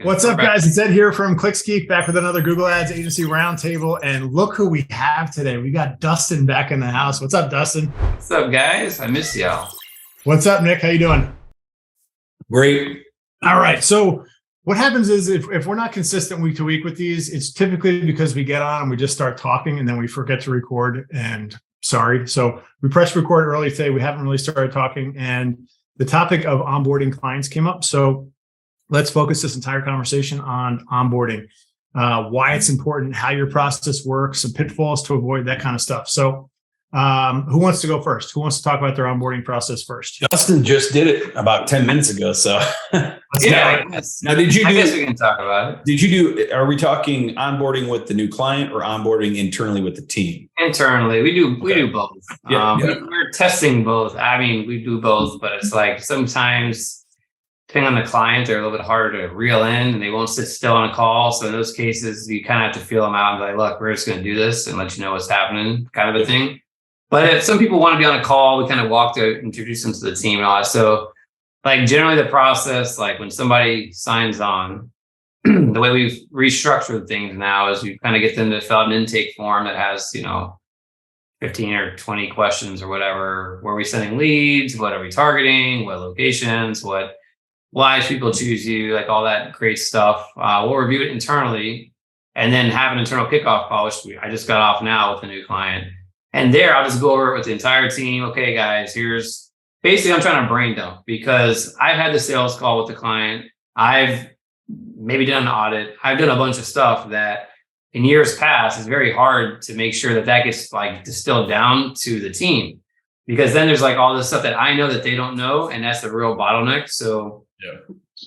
What's up, guys? It's Ed here from Geek, back with another Google Ads Agency Roundtable. And look who we have today. We got Dustin back in the house. What's up, Dustin? What's up, guys? I miss y'all. What's up, Nick? How you doing? Great. All right. So what happens is if we're not consistent week to week with these, it's typically because we get on and we just start talking and then we forget to record, and sorry. So we pressed record early today. We haven't really started talking, and the topic of onboarding clients came up. So let's focus this entire conversation on onboarding, why it's important, how your process works, some pitfalls to avoid, that kind of stuff. So who wants to go first? Who wants to talk about their onboarding process first? Dustin just did it about 10 minutes ago. So Yeah. now, did you I do, guess we can talk about it. are we talking onboarding with the new client or onboarding internally with the team? Internally, we do both. Yeah. We're testing both. I mean, we do both, but it's like sometimes, depending on the client, they're a little bit harder to reel in and they won't sit still on a call. So in those cases, you kind of have to feel them out and be like, look, we're just going to do this and let you know what's happening, kind of a thing. But if some people want to be on a call, we kind of walk to introduce them to the team and all that. So like generally the process, like when somebody signs on, the way we've restructured things now is we kind of get them to fill out an intake form that has, 15 or 20 questions or whatever. Where are we sending leads? What are we targeting? What locations? Why should people choose you? Like all that great stuff. We'll review it internally and then have an internal kickoff call, which I just got off now with a new client. And there, I'll just go over it with the entire team. Okay, guys, here's basically I'm trying to brain dump because I've had the sales call with the client. I've maybe done an audit. I've done a bunch of stuff that in years past is very hard to make sure that gets like distilled down to the team, because then there's like all this stuff that I know that they don't know. And that's the real bottleneck. So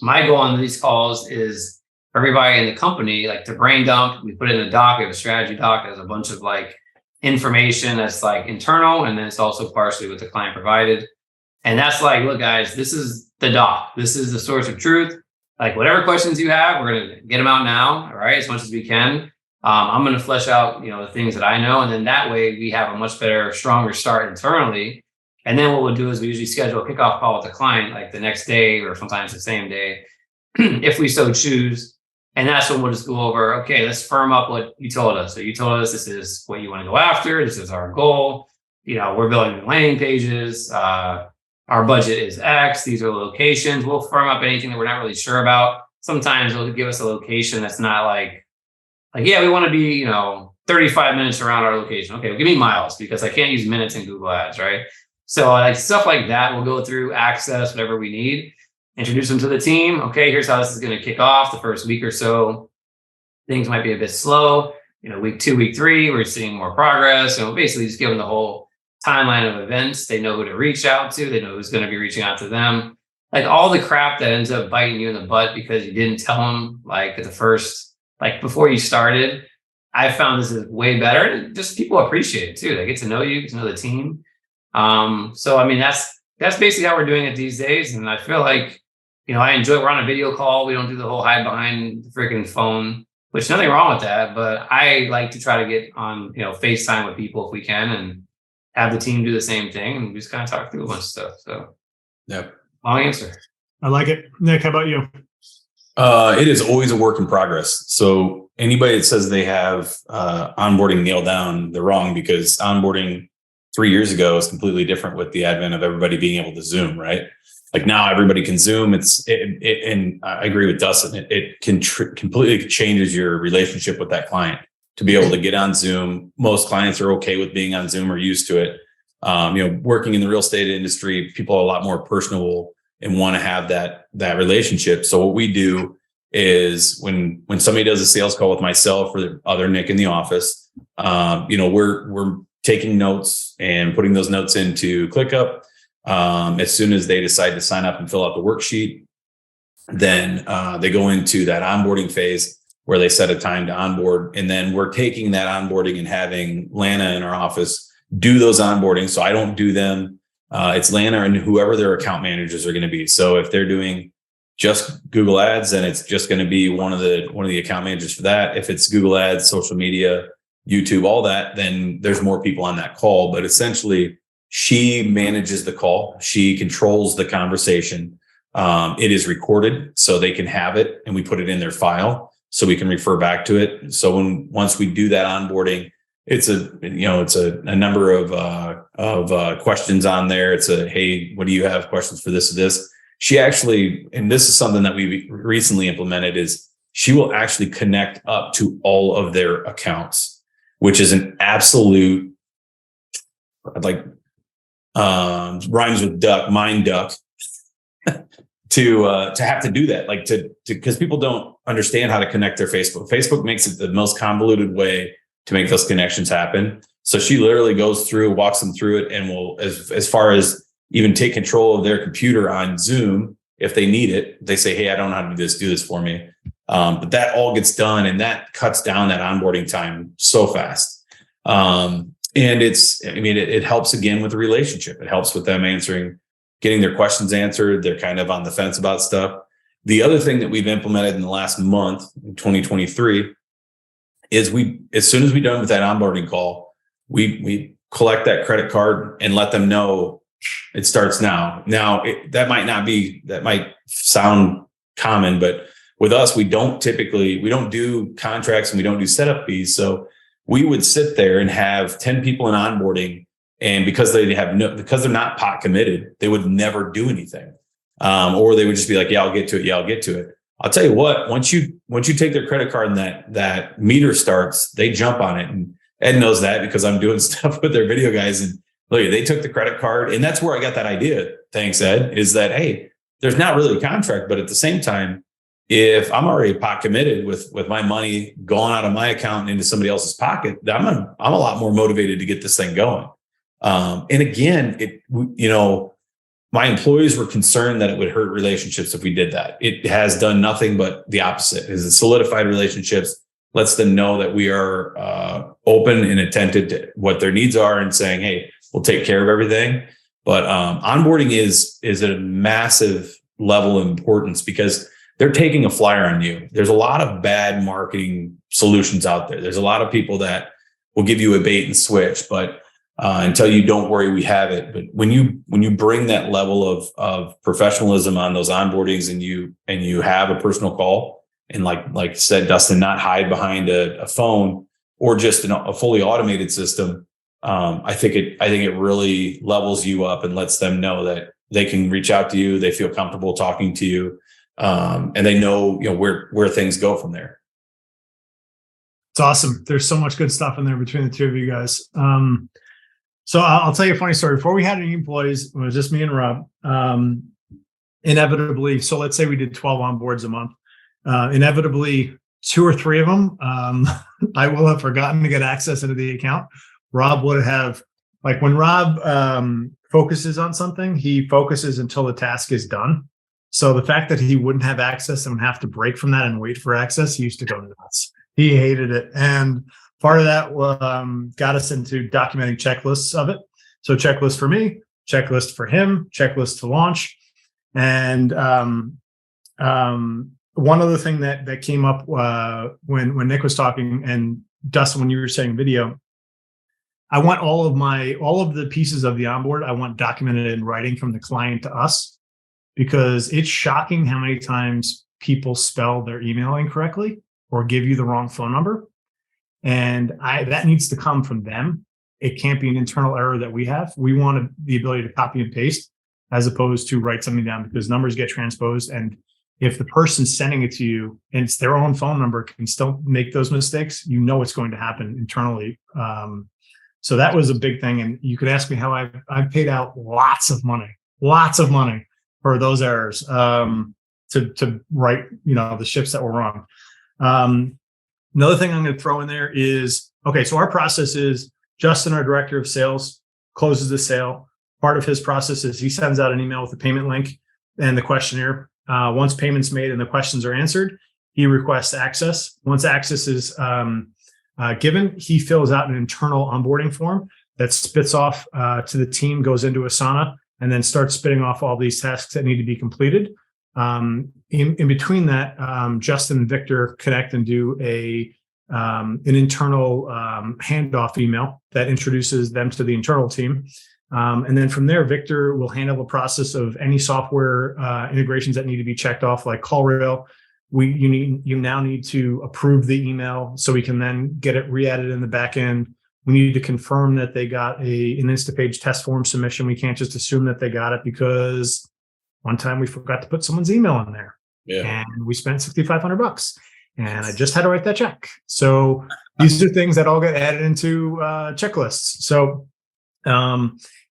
my goal on these calls is for everybody in the company, like to brain dump. We put it in a doc, we have a strategy doc. There's a bunch of like information that's like internal, and then it's also partially what the client provided. And that's like, look, guys, this is the doc. This is the source of truth. Like whatever questions you have, we're going to get them out now. All right. As much as we can. I'm going to flesh out, the things that I know. And then that way we have a much better, stronger start internally. And then what we'll do is we usually schedule a kickoff call with the client, like the next day or sometimes the same day, if we so choose. And that's when we'll just go over, okay, let's firm up what you told us. So you told us this is what you want to go after. This is our goal. We're building landing pages. Our budget is X. These are the locations. We'll firm up anything that we're not really sure about. Sometimes they'll give us a location that's not like, yeah, we want to be, 35 minutes around our location. Okay, well, give me miles because I can't use minutes in Google Ads, right? So like stuff like that, we'll go through, access whatever we need, introduce them to the team. Okay, here's how this is going to kick off. The first week or so, things might be a bit slow. Week 2, week 3, we're seeing more progress. So basically just give them the whole timeline of events. They know who to reach out to. They know who's going to be reaching out to them. Like all the crap that ends up biting you in the butt because you didn't tell them like at the first, like before you started. I found this is way better. And just people appreciate it too. They get to know you, get to know the team. So I mean, that's basically how we're doing it these days. And I feel like, I enjoy, we're on a video call. We don't do the whole hide behind the freaking phone, which nothing wrong with that. But I like to try to get on, FaceTime with people if we can and have the team do the same thing. And we just kind of talk through a bunch of stuff. So long answer. I like it. Nick, how about you? It is always a work in progress. So anybody that says they have onboarding nailed down, they're wrong, because onboarding 3 years ago is completely different with the advent of everybody being able to Zoom, right? Like now everybody can Zoom. And I agree with Dustin. It can completely changes your relationship with that client to be able to get on Zoom. Most clients are okay with being on Zoom or used to it. Working in the real estate industry, people are a lot more personable and want to have that relationship. So what we do is when somebody does a sales call with myself or the other Nick in the office, we're taking notes and putting those notes into ClickUp. As soon as they decide to sign up and fill out the worksheet, then they go into that onboarding phase where they set a time to onboard. And then we're taking that onboarding and having Lana in our office do those onboarding. So I don't do them. It's Lana and whoever their account managers are going to be. So if they're doing just Google Ads, then it's just going to be one of the account managers for that. If it's Google Ads, social media, YouTube, all that, then there's more people on that call. But essentially, she manages the call. She controls the conversation. It is recorded so they can have it, and we put it in their file so we can refer back to it. So once we do that onboarding, it's a number of questions on there. It's hey, what do you have questions for this or this? She actually, and this is something that we recently implemented, is she will actually connect up to all of their accounts, which is an absolute, rhymes with duck, mind duck, to have to do that, because people don't understand how to connect their Facebook. Facebook makes it the most convoluted way to make those connections happen. So she literally goes through, walks them through it, and will, as far as even take control of their computer on Zoom if they need it. They say, hey, I don't know how to do this for me. But that all gets done, and that cuts down that onboarding time so fast. And it helps again with the relationship. It helps with them getting their questions answered. They're kind of on the fence about stuff. The other thing that we've implemented in the last month, in 2023, is as soon as we're done with that onboarding call, we collect that credit card and let them know it starts now. Now, that might sound common, but with us, we don't do contracts and we don't do setup fees. So we would sit there and have 10 people in onboarding, and because they're not pot committed, they would never do anything. Or they would just be like, yeah, I'll get to it. Yeah, I'll get to it. I'll tell you what, once you take their credit card and that meter starts, they jump on it. And Ed knows that because I'm doing stuff with their video guys, and look, they took the credit card, and that's where I got that idea. Thanks, Ed, is that, hey, there's not really a contract, but at the same time, if I'm already pot committed with my money going out of my account and into somebody else's pocket, I'm a lot more motivated to get this thing going. And again, my employees were concerned that it would hurt relationships if we did that. It has done nothing but the opposite. It's solidified relationships, lets them know that we are open and attentive to what their needs are, and saying, hey, we'll take care of everything. But onboarding is a massive level of importance, because they're taking a flyer on you. There's a lot of bad marketing solutions out there. There's a lot of people that will give you a bait and switch, but until you don't worry, we have it. But when you bring that level of professionalism on those onboardings, and you have a personal call, and like said, Dustin, not hide behind a phone or just a fully automated system, I think it really levels you up and lets them know that they can reach out to you. They feel comfortable talking to you. And they know, where things go from there. It's awesome. There's so much good stuff in there between the two of you guys. So I'll tell you a funny story. Before we had any employees, it was just me and Rob. Inevitably, so let's say we did 12 onboards a month. Inevitably, 2 or 3 of them, I will have forgotten to get access into the account. Rob would have, like, when Rob focuses on something, he focuses until the task is done. So the fact that he wouldn't have access and would have to break from that and wait for access, he used to go nuts. He hated it. And part of that got us into documenting checklists of it. So checklist for me, checklist for him, checklist to launch. And one other thing that came up when Nick was talking, and Dustin, when you were saying video, I want all of the pieces of the onboard, I want documented in writing from the client to us, because it's shocking how many times people spell their email incorrectly or give you the wrong phone number. And that needs to come from them. It can't be an internal error that we have. We want the ability to copy and paste as opposed to write something down, because numbers get transposed. And if the person sending it to you and it's their own phone number can still make those mistakes, it's going to happen internally. So that was a big thing. And you could ask me how I've paid out lots of money for those errors to write, the ships that were wrong. Another thing I'm going to throw in there is, okay, so our process is Justin, our director of sales, closes the sale. Part of his process is he sends out an email with the payment link and the questionnaire. Once payment's made and the questions are answered, he requests access. Once access is given, he fills out an internal onboarding form that spits off to the team, goes into Asana, and then starts spitting off all these tasks that need to be completed. In between that, Justin and Victor connect and do an internal handoff email that introduces them to the internal team. And then from there, Victor will handle the process of any software integrations that need to be checked off, like CallRail. You now need to approve the email so we can then get it re-added in the back end. We need to confirm that they got an Instapage test form submission. We can't just assume that they got it, because one time we forgot to put someone's email in there, and we spent $6,500, and I just had to write that check. So these are things that all get added into checklists. So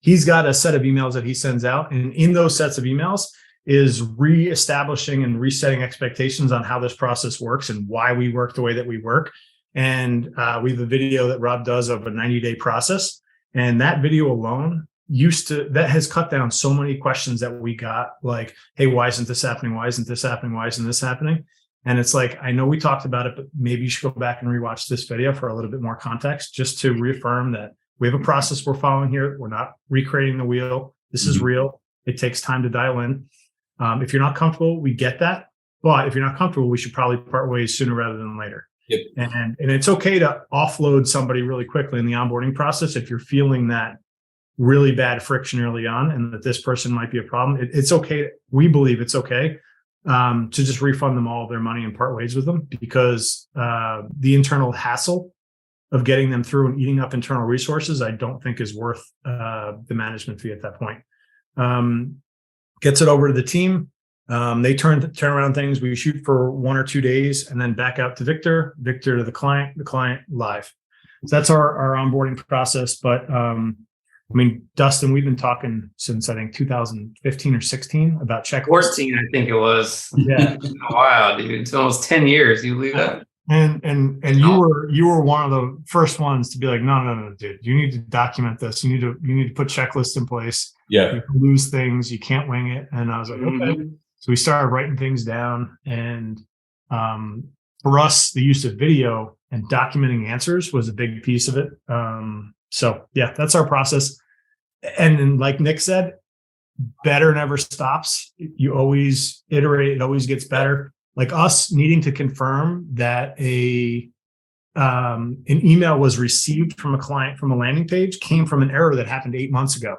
he's got a set of emails that he sends out, and in those sets of emails is reestablishing and resetting expectations on how this process works and why we work the way that we work. And we have a video that Rob does of a 90-day process. And that video alone that has cut down so many questions that we got, like, hey, why isn't this happening? Why isn't this happening? Why isn't this happening? And it's like, I know we talked about it, but maybe you should go back and rewatch this video for a little bit more context, just to reaffirm that we have a process we're following here. We're not recreating the wheel. This is real. It takes time to dial in. If you're not comfortable, we get that. But if you're not comfortable, we should probably part ways sooner rather than later. Yep. And it's okay to offload somebody really quickly in the onboarding process if you're feeling that really bad friction early on and that this person might be a problem. It's okay. We believe it's okay to just refund them all of their money and part ways with them, because the internal hassle of getting them through and eating up internal resources, I don't think is worth the management fee at that point. Gets it over to the team. They turn around things. We shoot for 1 or 2 days and then back out to Victor to the client live. So that's our onboarding process. But I mean, Dustin, we've been talking since I think 2015 or 16 about checklists. 14, I think it was. Yeah. Wow, dude. It's almost 10 years. You believe that? And you were one of the first ones to be like, no, dude, you need to document this. You need to put checklists in place. Yeah. You can lose things. You can't wing it. And I was like, okay. So we started writing things down, and for us, the use of video and documenting answers was a big piece of it. So yeah, that's our process. And then, like Nick said, better never stops. You always iterate. It always gets better. Like us needing to confirm that an email was received from a client from a landing page came from an error that happened 8 months ago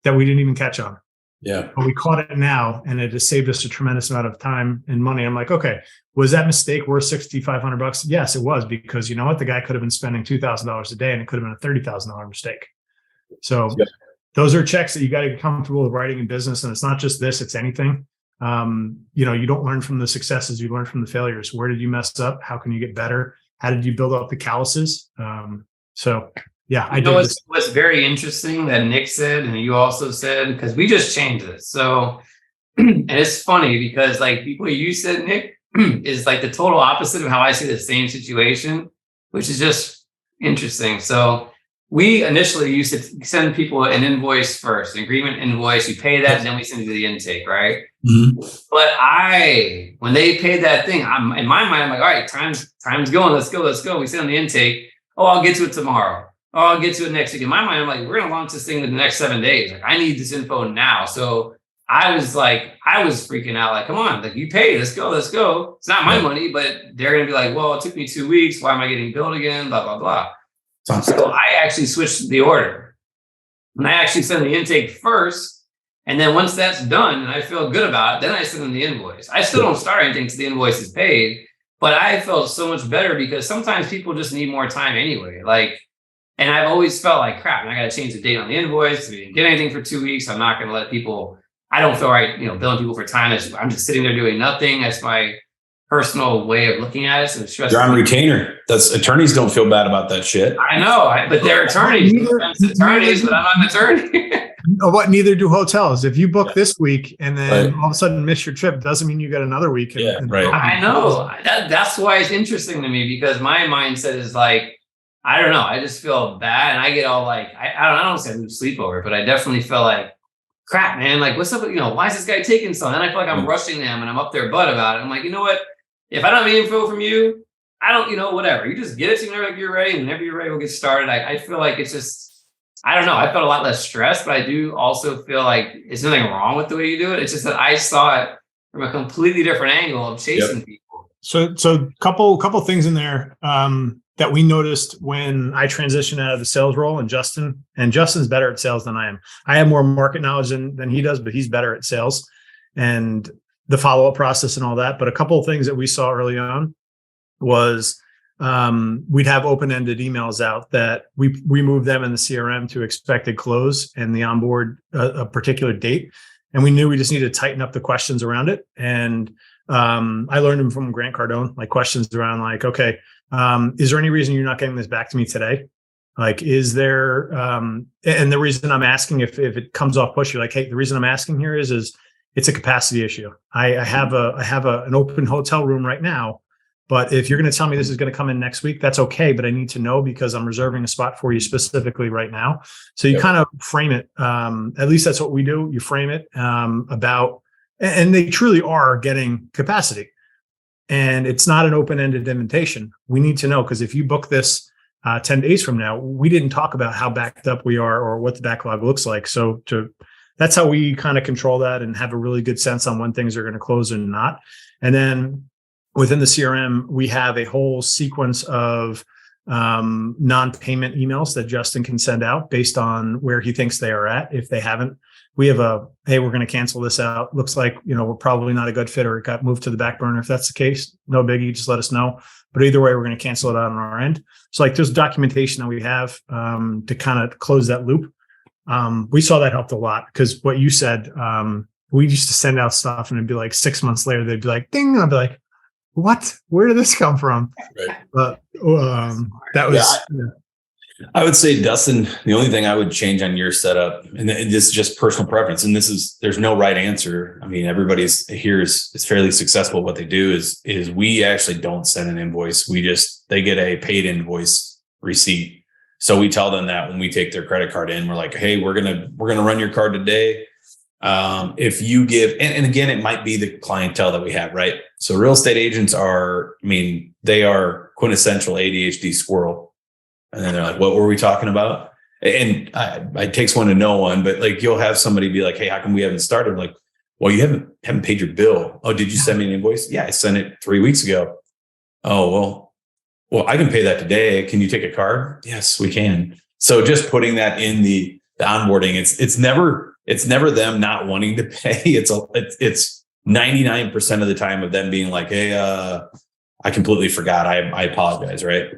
that we didn't even catch on. Yeah. But we caught it now, and it has saved us a tremendous amount of time and money. I'm like, okay, was that mistake worth $6,500? Yes, it was, because you know what? The guy could have been spending $2,000 a day, and it could have been a $30,000 mistake. So those are checks that you got to get comfortable with writing in business. And it's not just this, it's anything. You don't learn from the successes, you learn from the failures. Where did you mess up? How can you get better? How did you build up the calluses? So yeah, I know what's very interesting that Nick said, and you also said, because we just changed this. So, and it's funny because like people you said, Nick, is like the total opposite of how I see the same situation, which is just interesting. So we initially used to send people an invoice first, an agreement invoice. You pay that, and then we send you the intake, right? Mm-hmm. But when they paid that thing, I'm in my mind, I'm like, all right, time's going. Let's go. We send them the intake. Oh, I'll get to it tomorrow. Oh, I'll get to it next week. In my mind, I'm like, we're gonna launch this thing in the next 7 days. Like, I need this info now. So I was freaking out. Like, come on, like you paid. Let's go. It's not my money, but they're gonna be like, well, it took me 2 weeks. Why am I getting billed again? Blah blah blah. So I actually switched the order, and I actually send the intake first, and then once that's done and I feel good about it, then I send them the invoice. I still don't start anything until the invoice is paid, but I felt so much better because sometimes people just need more time anyway. Like, and I've always felt like crap, and I got to change the date on the invoice. If we didn't get anything for 2 weeks, I'm not going to let people. I don't feel right, billing people for time. I'm just sitting there doing nothing. That's my personal way of looking at it. So you're on retainer. Attorneys don't feel bad about that shit. I know, but they're attorneys. But I'm not an attorney. What? Neither do hotels. If you book this week and then all of a sudden miss your trip, doesn't mean you get another week. I know. That's why it's interesting to me, because my mindset is like, I don't know. I just feel bad, and I get all like, I don't say I lose sleep over it, but I definitely feel like, crap, man. Like, what's up? Why is this guy taking so? And then I feel like I'm rushing them, and I'm up their butt about it. I'm like, you know what? If I don't have any info from you, I don't, whatever. You just get it to me whenever you're ready. And whenever you're ready, we'll get started. I feel like it's just, I don't know. I felt a lot less stressed, but I do also feel like there's nothing wrong with the way you do it. It's just that I saw it from a completely different angle of chasing people. So couple things in there. that we noticed when I transitioned out of the sales role, and Justin's better at sales than I am. I have more market knowledge than he does, but he's better at sales and the follow-up process and all that. But a couple of things that we saw early on was we'd have open-ended emails out that we moved them in the CRM to expected close and the onboard a particular date. And we knew we just needed to tighten up the questions around it. And I learned them from Grant Cardone, like questions around like, okay, is there any reason you're not getting this back to me today? Like, is there, and the reason I'm asking if it comes off pushy, like, hey, the reason I'm asking here is it's a capacity issue. I have an open hotel room right now, but if you're going to tell me this is going to come in next week, that's okay. But I need to know because I'm reserving a spot for you specifically right now. So you kind of frame it. At least that's what we do. You frame it about, and they truly are getting capacity. And it's not an open-ended invitation. We need to know, because if you book this 10 days from now, we didn't talk about how backed up we are or what the backlog looks like. So that's how we kind of control that and have a really good sense on when things are going to close and not. And then within the CRM, we have a whole sequence of non-payment emails that Justin can send out based on where he thinks they are at. If they haven't, we have hey, we're going to cancel this out. Looks like, we're probably not a good fit or it got moved to the back burner. If that's the case, no biggie, just let us know. But either way, we're going to cancel it out on our end. So like there's documentation that we have to kind of close that loop. We saw that helped a lot because what you said, we used to send out stuff and it'd be like 6 months later, they'd be like, ding. And I'd be like, what? Where did this come from? Right. But that was... I would say, Dustin, the only thing I would change on your setup, and this is just personal preference, and there's no right answer. I mean, everybody's here is fairly successful. What they do is we actually don't send an invoice. They get a paid invoice receipt. So we tell them that when we take their credit card in, we're like, hey, we're gonna run your card today. If you give, and again, it might be the clientele that we have, right? So real estate agents they are quintessential ADHD squirrel. And then they're like, what were we talking about? And it takes one to know one, but like you'll have somebody be like, hey, how come we haven't started? I'm like, well, you haven't paid your bill. Oh, did you send me an invoice? Yeah, I sent it 3 weeks ago. Oh, well, I can pay that today. Can you take a card? Yes, we can. So just putting that in the onboarding, it's never them not wanting to pay. It's 99% of the time of them being like, hey, I completely forgot. I apologize. Right.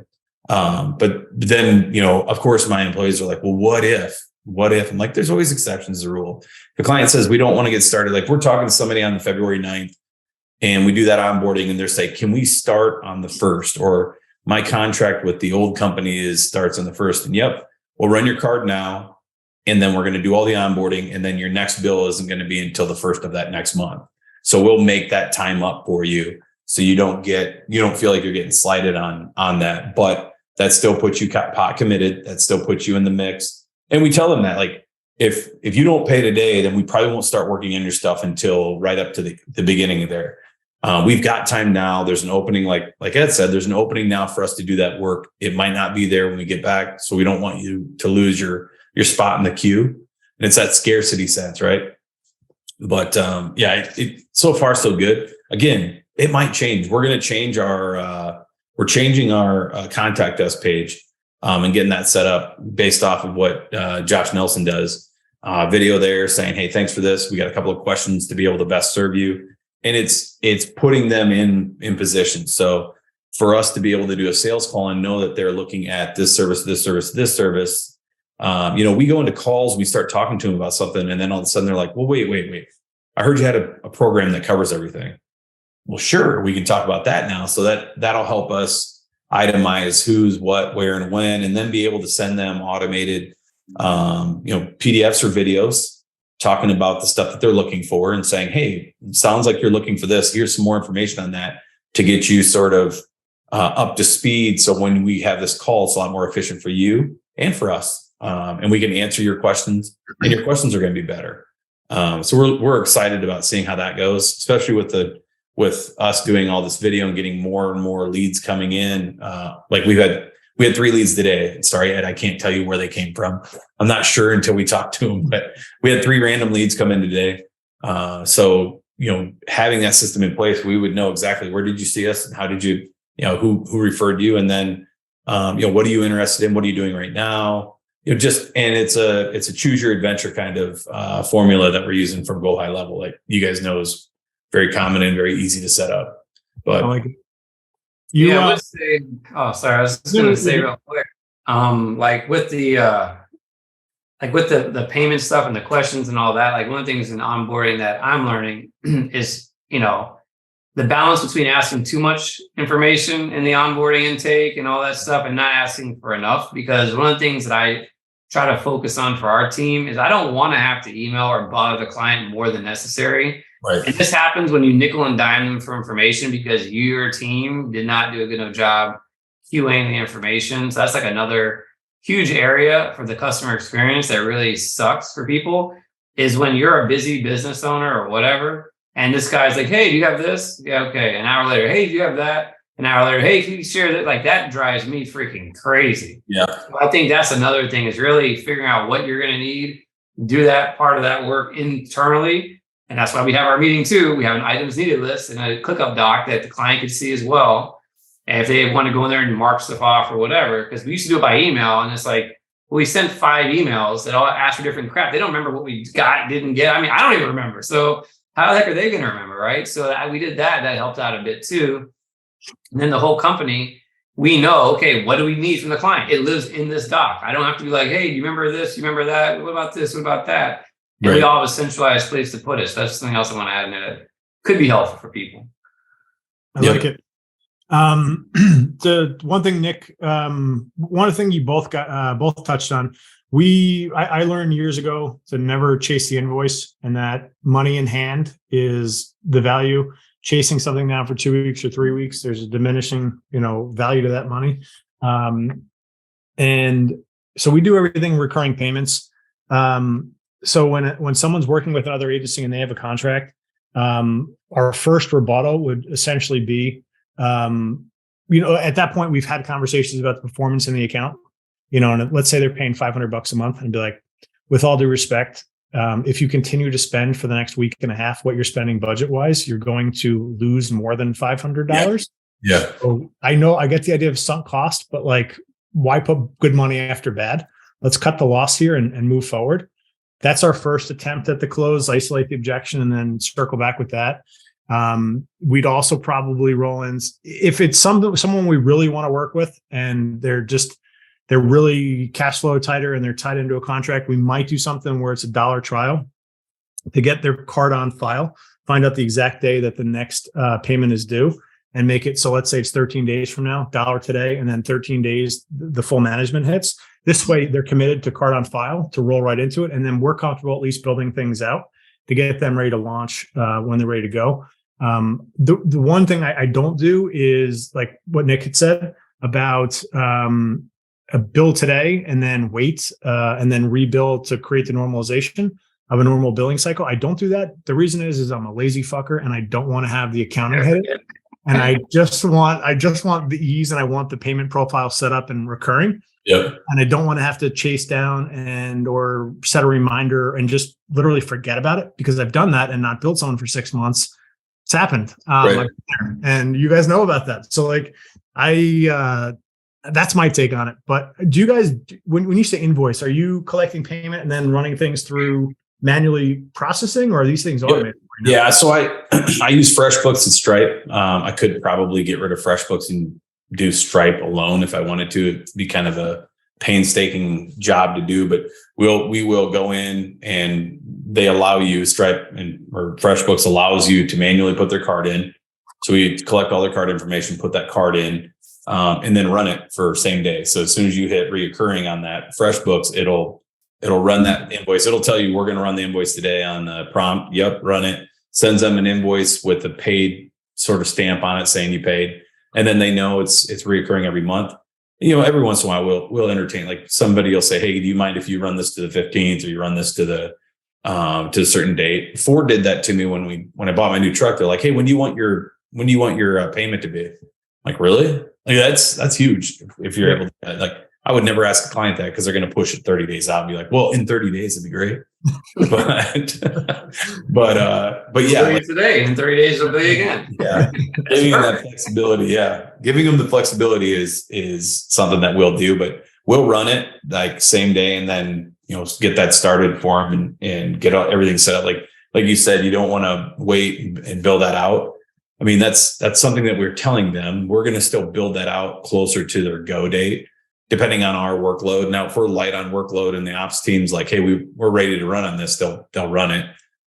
But then, of course, my employees are like, well, what if? I'm like, there's always exceptions to the rule. The client says, we don't want to get started. Like we're talking to somebody on February 9th and we do that onboarding and they're saying, can we start on the 1st? Or my contract with the old company starts on the 1st. And yep, we'll run your card now. And then we're going to do all the onboarding. And then your next bill isn't going to be until the 1st of that next month. So we'll make that time up for you. So you don't feel like you're getting slighted on that, but that still puts you pot committed. That still puts you in the mix. And we tell them that, like, if you don't pay today, then we probably won't start working on your stuff until right up to the beginning of there. We've got time now. There's an opening, like Ed said, there's an opening now for us to do that work. It might not be there when we get back. So we don't want you to lose your spot in the queue. And it's that scarcity sense, right? But so far so good. Again, it might change. We're going to change we're changing our contact us page and getting that set up based off of what Josh Nelson does. Video there saying, hey, thanks for this. We got a couple of questions to be able to best serve you. And it's putting them in position. So for us to be able to do a sales call and know that they're looking at this service, we go into calls, we start talking to them about something. And then all of a sudden they're like, well, wait. I heard you had a program that covers everything. Well, sure, we can talk about that now. So that'll help us itemize who's what, where, and when, and then be able to send them automated, PDFs or videos talking about the stuff that they're looking for and saying, hey, it sounds like you're looking for this. Here's some more information on that to get you sort of up to speed. So when we have this call, it's a lot more efficient for you and for us. And we can answer your questions and your questions are going to be better. So we're excited about seeing how that goes, especially with us doing all this video and getting more and more leads coming in. Like we had 3 leads today. Sorry, Ed, I can't tell you where they came from. I'm not sure until we talk to them, but we had 3 random leads come in today. So, having that system in place, we would know exactly where did you see us and how did you, who referred you? And then What are you interested in? What are you doing right now? And it's a choose your adventure kind of formula that we're using from Go High Level. Like you guys know is very common and very easy to set up. But I like it. I would say, sorry, I was just going to say real quick, like with the payment stuff and the questions and all that, like one of the things in onboarding that I'm learning is, the balance between asking too much information in the onboarding intake and all that stuff and not asking for enough. Because one of the things that I try to focus on for our team is I don't want to have to email or bother the client more than necessary. Right. And this happens when you nickel and dime them for information because your team did not do a good enough job QAing the information. So that's like another huge area for the customer experience that really sucks for people is when you're a busy business owner or whatever. And this guy's like, hey, do you have this? Yeah, okay. An hour later, hey, do you have that? An hour later, hey, can you share that? Like that drives me freaking crazy. Yeah. So I think that's another thing is really figuring out what you're going to need, do that part of that work internally. And that's why we have our meeting too. We have an items needed list and a ClickUp doc that the client can see as well. And if they want to go in there and mark stuff off or whatever, because we used to do it by email and it's like, well, we sent 5 emails that all ask for different crap. They don't remember what we got, didn't get. I mean, I don't even remember. So how the heck are they going to remember, right? So we did that. That helped out a bit too. And then the whole company, we know, okay, what do we need from the client? It lives in this doc. I don't have to be like, hey, do you remember this? You remember that? What about this? What about that? And Right. we all have a centralized place to put it. So that's something else I want to add in there that could be helpful for people. I like it. The one thing, Nick, one thing you both touched on, I learned years ago to never chase the invoice and that money in hand is the value. Chasing something down for 2 weeks or 3 weeks, there's a diminishing, value to that money. And so we do everything recurring payments. So when someone's working with another agency and they have a contract, our first rebuttal would essentially be, at that point we've had conversations about the performance in the account, and let's say they're paying $500 a month and be like, with all due respect, if you continue to spend for the next week and a half what you're spending budget wise, you're going to lose more than $500. Yeah. So I know I get the idea of sunk cost, but like, why put good money after bad? Let's cut the loss here and move forward. That's our first attempt at the close, isolate the objection, and then circle back with that. We'd also probably roll in if it's someone we really want to work with and they're really cash flow tighter and they're tied into a contract. We might do something where it's a $1 trial to get their card on file, find out the exact day that the next payment is due and make it. So let's say it's 13 days from now, $1 today, and then 13 days, the full management hits. This way they're committed to card on file to roll right into it. And then we're comfortable at least building things out to get them ready to launch when they're ready to go. The one thing I don't do is like what Nick had said about a bill today and then wait and then rebill to create the normalization of a normal billing cycle. I don't do that. The reason is I'm a lazy fucker and I don't want to have the accounting headache. And I just want the ease and I want the payment profile set up and recurring. Yep. And I don't want to have to chase down or set a reminder and just literally forget about it because I've done that and not built someone for 6 months. It's happened. Right. And you guys know about that. So like that's my take on it. But do you guys, when you say invoice, are you collecting payment and then running things through manually processing, or are these things automated? Yeah. So I use FreshBooks and Stripe. I could probably get rid of FreshBooks and do Stripe alone if I wanted to. It'd be kind of a painstaking job to do, but we will go in and they allow you, Stripe or FreshBooks allows you to manually put their card in. So we collect all their card information, put that card in, and then run it for same day. So as soon as you hit reoccurring on that FreshBooks, it'll run that invoice. It'll tell you we're going to run the invoice today on the prompt. Yep, run it. Sends them an invoice with a paid sort of stamp on it saying you paid, and then they know it's reoccurring every month. Every once in a while we'll entertain. Like somebody will say, "Hey, do you mind if you run this to the 15th or you run this to a certain date?" Ford did that to me when I bought my new truck. They're like, "Hey, when do you want your payment to be?" I'm like, really? Like that's huge. If you're able to, like, I would never ask a client that because they're going to push it 30 days out and be like, well, in 30 days, it'd be great. but yeah, like, today in 3 days it'll be again. Yeah, giving them that flexibility. Yeah, giving them the flexibility is something that we'll do, but we'll run it like same day, and then get that started for them and get everything set up. Like you said, you don't want to wait and build that out. I mean, that's something that we're telling them. We're going to still build that out closer to their go date, depending on our workload. Now, if we're light on workload and the ops team's like, hey, we're ready to run on this, they'll run it.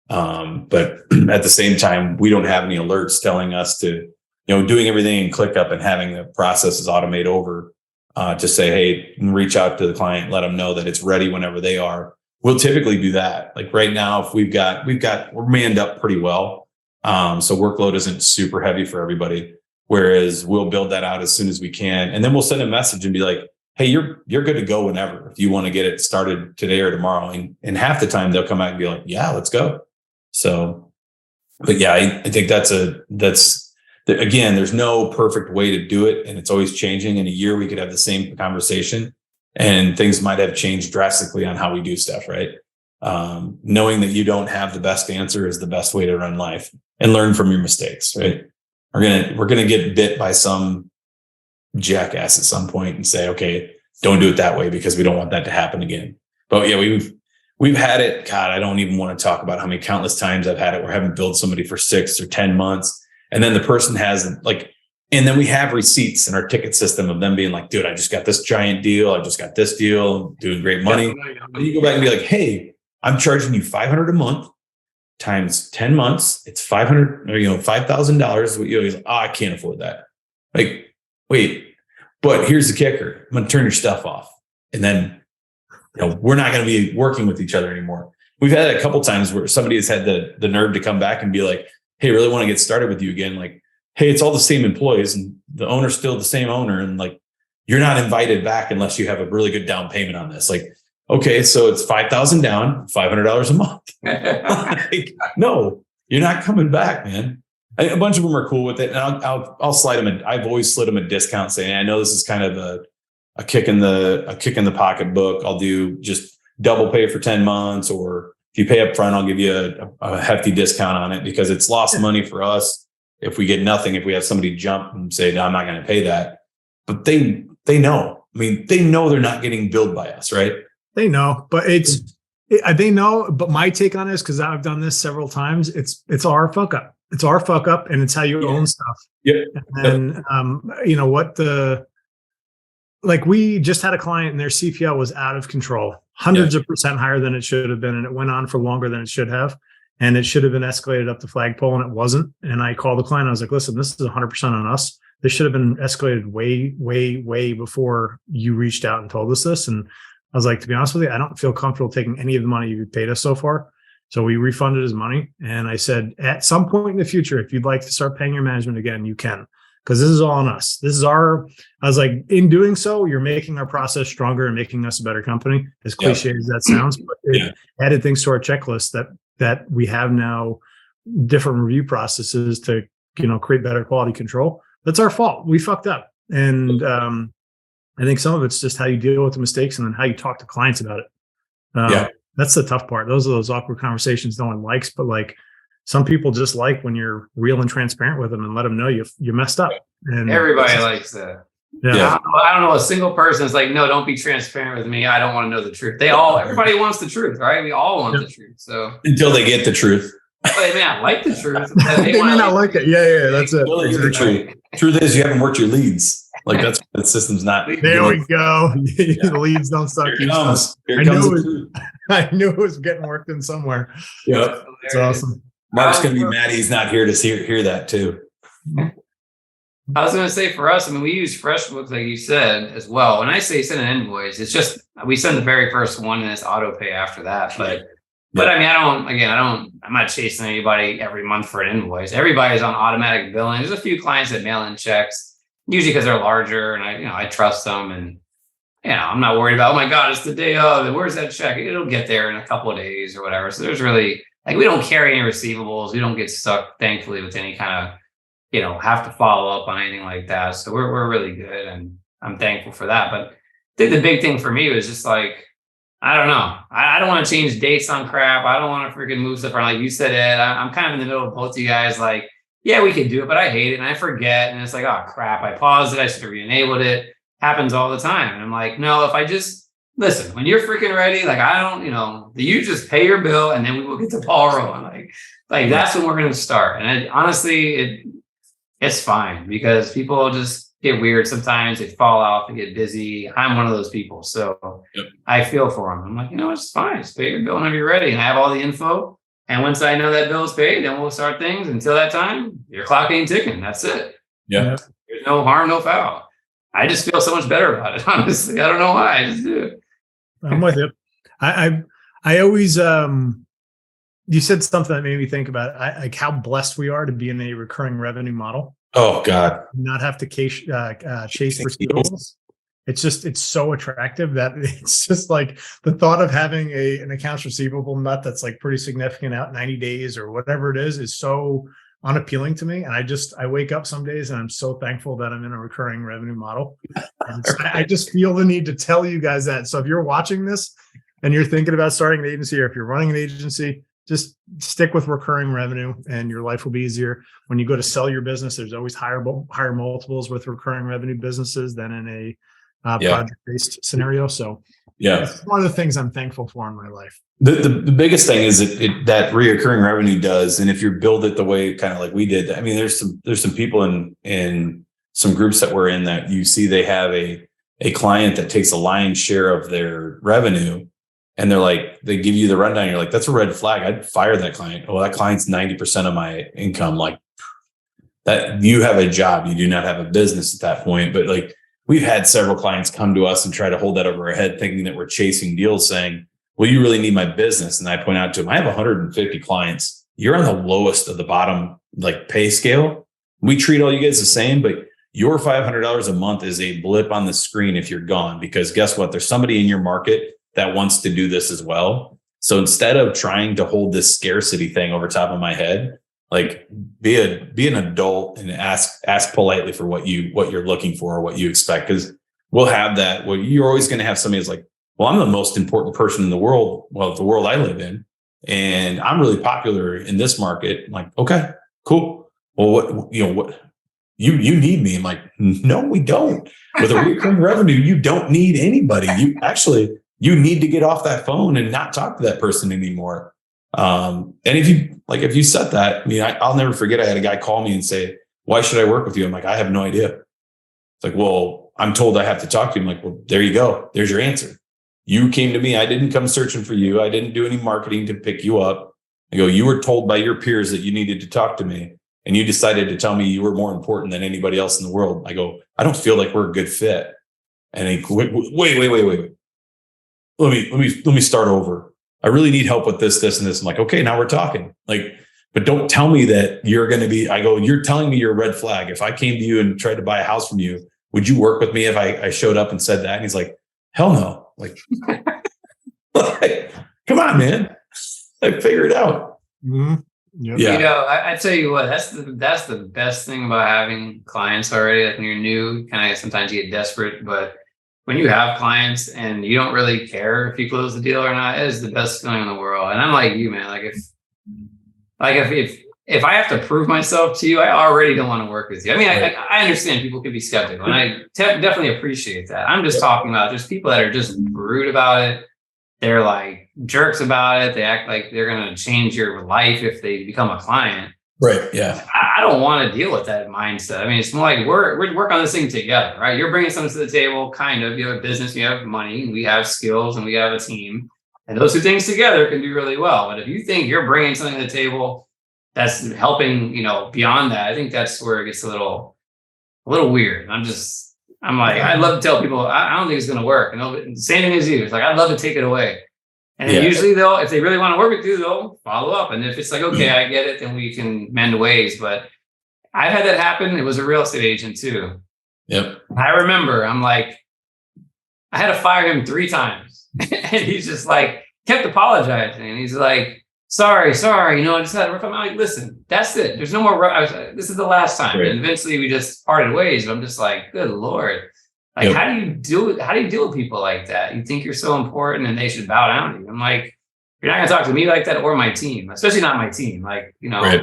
But at the same time, we don't have any alerts telling us to, doing everything in ClickUp and having the processes automate over to say, hey, reach out to the client, let them know that it's ready whenever they are. We'll typically do that. Like right now, if we're manned up pretty well. So workload isn't super heavy for everybody. Whereas we'll build that out as soon as we can. And then we'll send a message and be like, hey, you're good to go whenever, if you want to get it started today or tomorrow. And half the time they'll come out and be like, yeah, let's go. So, but yeah, I think again, there's no perfect way to do it. And it's always changing. In a year, we could have the same conversation and things might have changed drastically on how we do stuff, right? Knowing that you don't have the best answer is the best way to run life and learn from your mistakes, right? We're gonna get bit by some jackass at some point and say, okay, don't do it that way because we don't want that to happen again. But yeah, we've had it. God, I don't even want to talk about how many countless times I've had it where I haven't billed somebody for 6 or 10 months. And then the person has and then we have receipts in our ticket system of them being like, dude, I just got this giant deal. I just got this deal, doing great money. And you go back and be like, hey, I'm charging you $500 a month times 10 months. It's $500 or $5,000. He's like, oh, I can't afford that. Like, wait, but here's the kicker. I'm going to turn your stuff off. And then, we're not going to be working with each other anymore. We've had it a couple times where somebody has had the nerve to come back and be like, hey, really want to get started with you again. Like, hey, it's all the same employees and the owner's still the same owner. And like, you're not invited back unless you have a really good down payment on this. Like, okay, so it's $5,000 down, $500 a month. Like, no, you're not coming back, man. A bunch of them are cool with it, and I'll slide them. I've always slid them a discount, saying, I know this is kind of a kick in the pocketbook. I'll do just double pay for 10 months, or if you pay up front, I'll give you a hefty discount on it because it's lost money for us if we get nothing. If we have somebody jump and say, no, I'm not going to pay that, but they know. I mean, they know they're not getting billed by us, right? They know, but they know. But my take on this, because I've done this several times, it's our fuck up. It's our fuck up, and it's how you own stuff. Yep. And we just had a client, and their CPL was out of control, hundreds of percent higher than it should have been, and it went on for longer than it should have, and it should have been escalated up the flagpole, and it wasn't. And I called the client. I was like, "Listen, this is 100% on us. This should have been escalated way, way, way before you reached out and told us this." And I was like, to be honest with you, I don't feel comfortable taking any of the money you've paid us so far. So we refunded his money. And I said, at some point in the future, if you'd like to start paying your management again, you can, because this is all on us. I was like, in doing so, you're making our process stronger and making us a better company, as cliche as that sounds, but it added things to our checklist that we have now different review processes to, create better quality control. That's our fault. We fucked up. And, I think some of it's just how you deal with the mistakes and then how you talk to clients about it. That's the tough part. Those are those awkward conversations no one likes, but like some people just like when you're real and transparent with them and let them know you messed up. And everybody likes that. Yeah. I don't know a single person is like, no, don't be transparent with me. I don't want to know the truth. Everybody wants the truth, right? We all want the truth. So until they get the truth. They may not like the truth. They may not like it. Yeah, that's it. Exactly. Truth is, you haven't worked your leads. Like that's what the system's not. There we go. The leads don't suck. Here comes I knew it was getting worked in somewhere. Yep, it's awesome. Mark's gonna be mad he's not here to hear that too. I was going to say for us, I mean, we use FreshBooks, like you said, as well. When I say send an invoice, it's just we send the very first one and it's auto pay after that. But I mean, I'm not chasing anybody every month for an invoice. Everybody's on automatic billing. There's a few clients that mail in checks, usually because they're larger and I trust them. And, I'm not worried about, oh my God, it's the day of, and where's that check? It'll get there in a couple of days or whatever. So there's really, we don't carry any receivables. We don't get stuck, thankfully, with any kind of, have to follow up on anything like that. So we're really good. And I'm thankful for that. But I think the big thing for me was just I don't know. I don't want to change dates on crap. I don't want to freaking move stuff around. Like you said, Ed, I'm kind of in the middle of both of you guys. Like, yeah, we could do it, but I hate it and I forget. And it's like, oh crap, I paused it. I should have re-enabled it. Happens all the time. And I'm like, no, if I just listen, when you're freaking ready, like I don't, you just pay your bill and then we will get the ball rolling. Like that's when we're going to start. And honestly, it's fine because people just get weird. Sometimes they fall off and get busy. I'm one of those people. So I feel for them. I'm like, it's fine. Just pay your bill whenever you're ready. And I have all the info. And once I know that bill is paid, then we'll start things. Until that time, your clock ain't ticking. That's it. Yeah. There's no harm, no foul. I just feel so much better about it. Honestly, I don't know why. I just do. I'm with you. I always, you said something that made me think about like how blessed we are to be in a recurring revenue model. Oh God. Not have to chase receivables. It's so attractive that it's just like the thought of having an accounts receivable nut that's like pretty significant out 90 days or whatever it is so unappealing to me. And I wake up some days and I'm so thankful that I'm in a recurring revenue model. And I just feel the need to tell you guys that. So if you're watching this and you're thinking about starting an agency, or if you're running an agency, just stick with recurring revenue and your life will be easier. When you go to sell your business, there's always higher multiples with recurring revenue businesses than in a project-based scenario. So it's one of the things I'm thankful for in my life. The biggest thing is that reoccurring revenue does. And if you build it the way kind of like we did, I mean, there's some people in some groups that we're in that you see they have a client that takes a lion's share of their revenue. And they're like, they give you the rundown. You're like, that's a red flag. I'd fire that client. Well, that client's 90% of my income. Like that, you have a job. You do not have a business at that point. But like we've had several clients come to us and try to hold that over our head, thinking that we're chasing deals, saying, well, you really need my business. And I point out to them, I have 150 clients. You're on the lowest of the bottom, like pay scale. We treat all you guys the same, but your $500 a month is a blip on the screen if you're gone, because guess what? There's somebody in your market that wants to do this as well. So instead of trying to hold this scarcity thing over top of my head, like be an adult and ask politely for what you're looking for or what you expect. Because we'll have that. Well, you're always going to have somebody who's like, well, I'm the most important person in the world. Well, the world I live in, and I'm really popular in this market. I'm like, okay, cool. Well, what you need me? I'm like, no, we don't. With a recurring revenue, you don't need anybody. You need to get off that phone and not talk to that person anymore. And if you set that, I mean, I'll never forget. I had a guy call me and say, why should I work with you? I'm like, I have no idea. It's like, well, I'm told I have to talk to you. I'm like, well, there you go. There's your answer. You came to me. I didn't come searching for you. I didn't do any marketing to pick you up. I go, you were told by your peers that you needed to talk to me, and you decided to tell me you were more important than anybody else in the world. I go, I don't feel like we're a good fit. And he, wait. Let me start over. I really need help with this, and this. I'm like, okay, now we're talking. Like, but don't tell me that you're going to be, I go, you're telling me you're a red flag. If I came to you and tried to buy a house from you, would you work with me if I showed up and said that? And he's like, hell no. Like, come on, man. Like, figure it out. Mm-hmm. Yep. Yeah. I tell you what, that's the best thing about having clients already. Like when you're new, kind of sometimes you get desperate, but when you have clients and you don't really care if you close the deal or not, it is the best feeling in the world. And I'm like you, man. If I have to prove myself to you, I already don't want to work with you. I mean, I understand people can be skeptical, and I definitely appreciate that. I'm just talking about there's people that are just rude about it. They're like jerks about it. They act like they're going to change your life if they become a client. Right. Yeah. I don't want to deal with that mindset. I mean, it's more like we're work on this thing together, right? You're bringing something to the table, kind of. You have a business, you have money, we have skills, and we have a team. And those two things together can do really well. But if you think you're bringing something to the table that's helping, beyond that, I think that's where it gets a little weird. I'm like, I'd love to tell people, I don't think it's going to work. Same thing as you. It's like, I'd love to take it away. And usually if they really want to work with you, they'll follow up. And if it's like, okay, I get it, then we can mend ways. But I've had that happen. It was a real estate agent too. Yep. I remember I had to fire him 3 times. And he's just like, kept apologizing. And he's like, sorry, I just had to work on. I'm like, listen, that's it. There's no more. This is the last time. Right. And eventually we just parted ways. But I'm just like, good Lord. Like, Yep. how do you deal with people like that? You think you're so important and they should bow down to you. I'm like, you're not gonna talk to me like that or my team, especially not my team. Like, Right.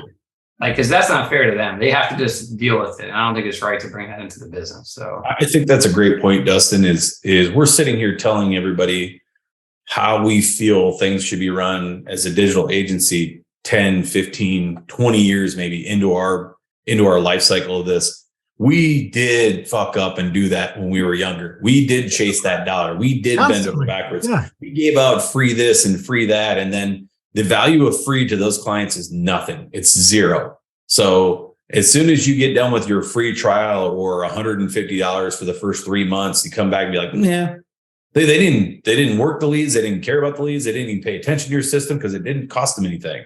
like, because that's not fair to them. They have to just deal with it. And I don't think it's right to bring that into the business. So I think that's a great point, Dustin, is we're sitting here telling everybody how we feel things should be run as a digital agency 10, 15, 20 years maybe into our life cycle of this. We did fuck up and do that when we were younger. We did chase that dollar. We did bend over backwards. Yeah. We gave out free this and free that. And then the value of free to those clients is nothing. It's zero. So as soon as you get done with your free trial or $150 for the first 3 months, you come back and be like, yeah, they didn't work the leads. They didn't care about the leads. They didn't even pay attention to your system because it didn't cost them anything.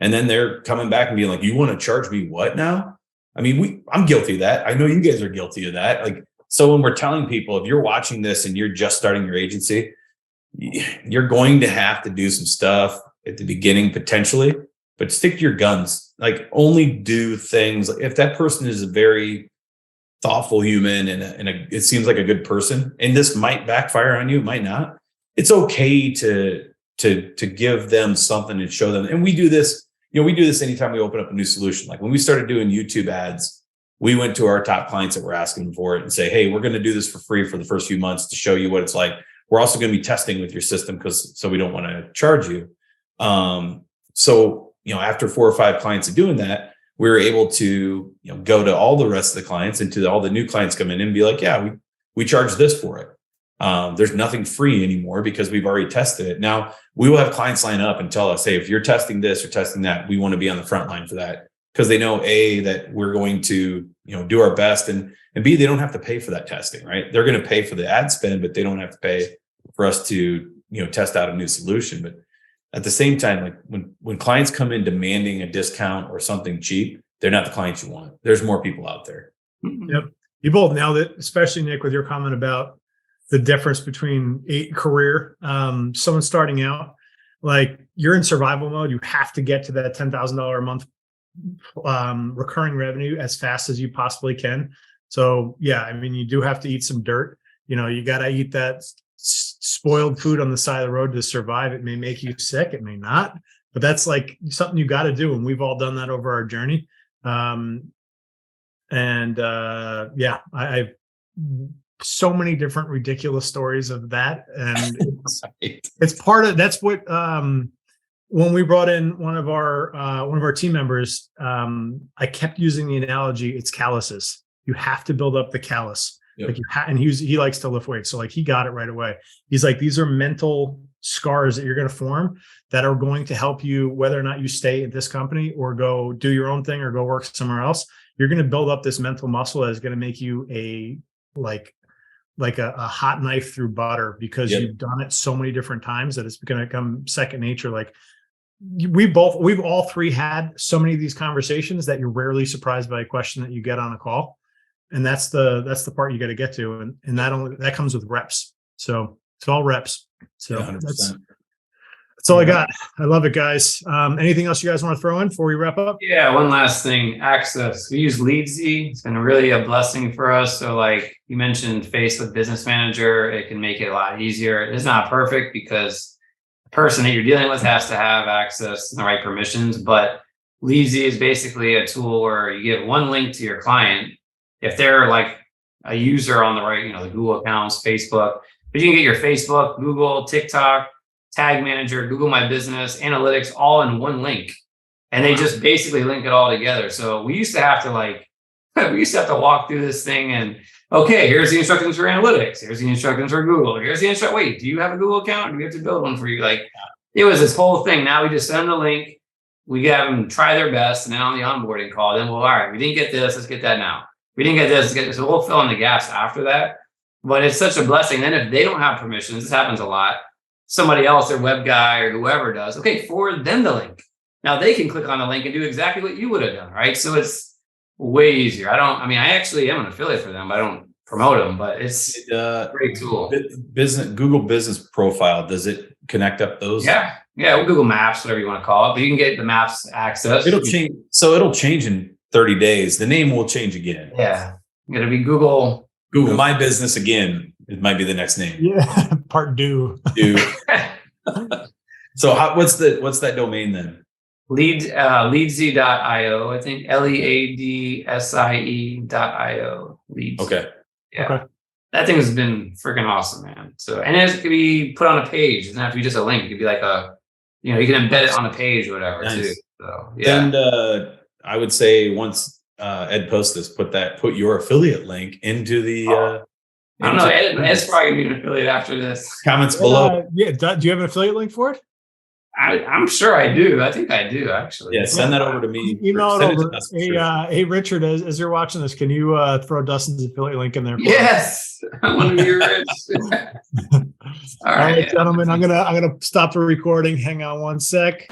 And then they're coming back and being like, you want to charge me what now? I mean, I'm guilty of that. I know you guys are guilty of that. Like, so when we're telling people, if you're watching this and you're just starting your agency, you're going to have to do some stuff at the beginning potentially, but stick to your guns. Like, only do things. If that person is a very thoughtful human and it seems like a good person, and this might backfire on you, it might not. It's okay to give them something and show them. And we do this. We do this anytime we open up a new solution. Like when we started doing YouTube ads, we went to our top clients that were asking for it and say, hey, we're going to do this for free for the first few months to show you what it's like. We're also going to be testing with your system so we don't want to charge you. So after 4 or 5 clients of doing that, we were able to go to all the rest of the clients and to all the new clients come in and be like, yeah, we charge this for it. There's nothing free anymore because we've already tested it. Now we will have clients line up and tell us, hey, if you're testing this or testing that, we want to be on the front line for that, because they know A, that we're going to do our best, and B, they don't have to pay for that testing, right? They're going to pay for the ad spend, but they don't have to pay for us to test out a new solution. But at the same time, like when clients come in demanding a discount or something cheap, they're not the clients you want. There's more people out there. Yep. You both nailed it, especially Nick, with your comment about the difference between career. Someone starting out, like, you're in survival mode. You have to get to that $10,000 a month recurring revenue as fast as you possibly can. So yeah, I mean, you do have to eat some dirt. You got to eat that spoiled food on the side of the road to survive. It may make you sick, it may not, but that's like something you got to do. And we've all done that over our journey. Yeah, I've so many different ridiculous stories of that. And it's part of, that's what, when we brought in one of our team members, I kept using the analogy, it's calluses. You have to build up the callus. Yep. Like and he likes to lift weights. So like, he got it right away. He's like, these are mental scars that you're going to form that are going to help you, whether or not you stay at this company or go do your own thing or go work somewhere else. You're going to build up this mental muscle that is going to make you a hot knife through butter, because Yep. you've done it so many different times that it's going to become second nature. Like we've all three had so many of these conversations that you're rarely surprised by a question that you get on a call. And that's the part you got to get to. And that comes with reps. So it's all reps. So Yeah, 100%. that's all I got. I love it, guys. Anything else you guys want to throw in before we wrap up? yeah, one last thing, access. We use Leadsy. It's been really a blessing for us. So like you mentioned, Facebook Business Manager, it can make it a lot easier. It's not perfect because the person that you're dealing with has to have access and the right permissions, but Leadsy is basically a tool where you give one link to your client. If they're like a user on the right, the Google accounts, Facebook, but you can get your Facebook, Google, TikTok, Tag Manager, Google My Business, Analytics, all in one link. And they just basically link it all together. So we used to have to walk through this thing and, okay, here's the instructions for Analytics. Here's the instructions for Google. Here's the instruction. Wait, do you have a Google account? Do we have to build one for you? Like, it was this whole thing. Now we just send them a link. We have them try their best. And then on the onboarding call, then, well, all right, we didn't get this. Let's get that now. We didn't get this. Let's get this. So we'll fill in the gaps after that. But it's such a blessing. Then if they don't have permissions, this happens a lot. Somebody else, their web guy or whoever does, okay, forward them the link. Now they can click on the link and do exactly what you would have done, right? So it's way easier. I actually am an affiliate for them, but I don't promote them, but it's a great tool. Google Business Profile, does it connect up those? Yeah, Google Maps, whatever you want to call it, but you can get the Maps access. It'll change. So it'll change in 30 days. The name will change again. Yeah, it'll be Google Google My Business again. It might be the next name. Yeah, part due. So what's that domain then? Leadsy.io, I think LEADSIE.io. Leads. Okay. Yeah. Okay. That thing has been freaking awesome, man. So, and it could be put on a page. It doesn't have to be just a link. It could be like you can embed it on a page or whatever Nice. too. So, yeah. And I would say once Ed posts this, put your affiliate link into the. I don't know. Ed's probably gonna be an affiliate after this. Comments below. Yeah. Do you have an affiliate link for it? I'm sure I do. I think I do actually. Yeah, send that over to me. Email Send it over. to us, Hey, Richard, as you're watching this, can you throw Dustin's affiliate link in there? Yes, I want to be rich. All right, gentlemen. I'm gonna stop the recording. Hang on one sec.